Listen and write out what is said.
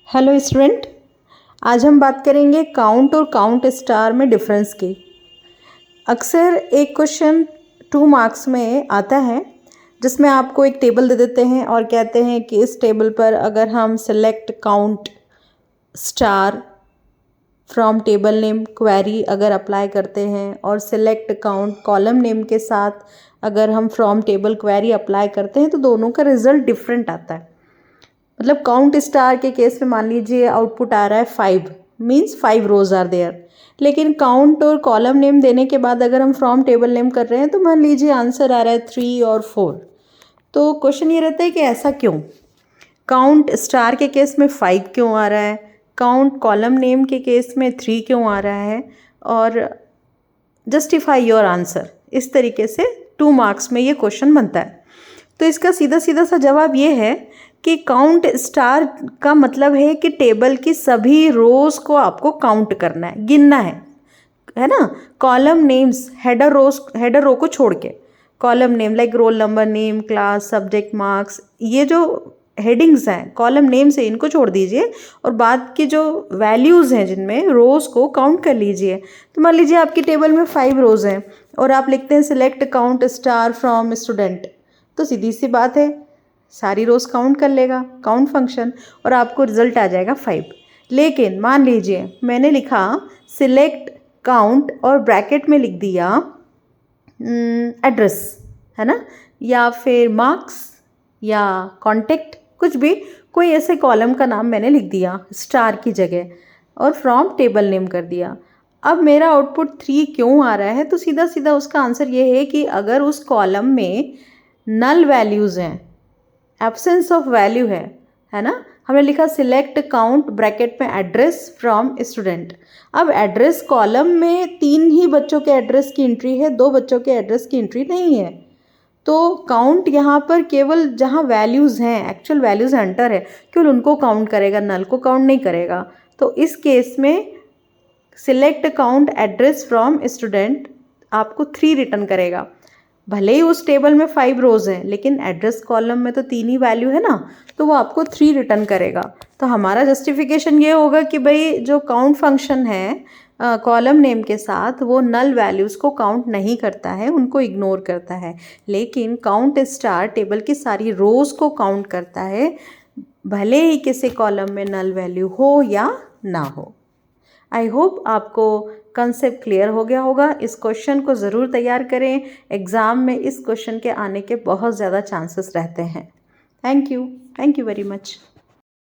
Hello student, आज हम बात करेंगे काउंट और काउंट स्टार में डिफरेंस की। अक्सर एक क्वेश्चन 2 मार्क्स में आता है जिसमें आपको एक टेबल दे देते हैं और कहते हैं कि इस टेबल पर अगर हम select count star from table name query अगर अप्लाई करते हैं और सिलेक्ट काउंट कॉलम नेम के साथ अगर हम फ्रॉम टेबल क्वेरी अप्लाई करते हैं तो दोनों का रिजल्ट डिफरेंट आता है। मतलब काउंट स्टार के केस में मान लीजिए आउटपुट आ रहा है 5 मीन्स 5 रोज आर देयर, लेकिन काउंट और कॉलम नेम देने के बाद अगर हम फ्रॉम टेबल नेम कर रहे हैं तो मान लीजिए आंसर आ रहा है 3 और 4। तो क्वेश्चन ये रहता है कि ऐसा क्यों, काउंट स्टार के केस में 5 क्यों आ रहा है, काउंट कॉलम नेम के केस में 3 क्यों आ रहा है, और जस्टिफाई योर आंसर। इस तरीके से 2 मार्क्स में ये क्वेश्चन बनता है। तो इसका सीधा सीधा सा जवाब ये है कि काउंट स्टार का मतलब है कि टेबल की सभी रोज को आपको काउंट करना है, गिनना है ना। कॉलम नेम्स हेडर रो को छोड़ के column name like roll number, name, class, subject, marks, ये जो हेडिंग्स हैं कॉलम नेम से इनको छोड़ दीजिए और बाद की जो वैल्यूज़ हैं जिनमें रोज़ को काउंट कर लीजिए। तो मान लीजिए आपकी टेबल में 5 रोज़ हैं और आप लिखते हैं select count star from student, तो सीधी सी बात है सारी रोज़ काउंट कर लेगा काउंट फंक्शन और आपको रिजल्ट आ जाएगा 5। लेकिन मान लीजिए मैंने लिखा सिलेक्ट काउंट और ब्रैकेट में लिख दिया एड्रेस, है ना, या फिर मार्क्स या कॉन्टेक्ट, कुछ भी कोई ऐसे कॉलम का नाम मैंने लिख दिया स्टार की जगह और फ्रॉम टेबल नेम कर दिया। अब मेरा आउटपुट 3 क्यों आ रहा है, तो सीधा सीधा उसका आंसर ये है कि अगर उस कॉलम में नल वैल्यूज़ हैं, एब्सेंस ऑफ वैल्यू है ना। हमने लिखा सिलेक्ट काउंट ब्रैकेट में एड्रेस फ्रॉम स्टूडेंट। अब एड्रेस कॉलम में 3 ही बच्चों के एड्रेस की एंट्री है, 2 बच्चों के एड्रेस की एंट्री नहीं है। तो काउंट यहाँ पर केवल जहाँ वैल्यूज़ हैं, एक्चुअल वैल्यूज़ एंटर है, केवल उनको काउंट करेगा, नल को काउंट नहीं करेगा। तो इस केस में select count address from student आपको 3 रिटर्न करेगा। भले ही उस टेबल में 5 रोज़ हैं लेकिन एड्रेस कॉलम में तो 3 ही वैल्यू है ना, तो वो आपको 3 रिटर्न करेगा। तो हमारा जस्टिफिकेशन ये होगा कि भाई जो काउंट फंक्शन है कॉलम नेम के साथ वो नल वैल्यूज़ को काउंट नहीं करता है, उनको इग्नोर करता है, लेकिन काउंट स्टार टेबल की सारी रोज़ को काउंट करता है, भले ही किसी कॉलम में नल वैल्यू हो या ना हो। आई होप आपको कंसेप्ट क्लियर हो गया होगा। इस क्वेश्चन को ज़रूर तैयार करें, एग्ज़ाम में इस क्वेश्चन के आने के बहुत ज़्यादा चांसेस रहते हैं। Thank you very much.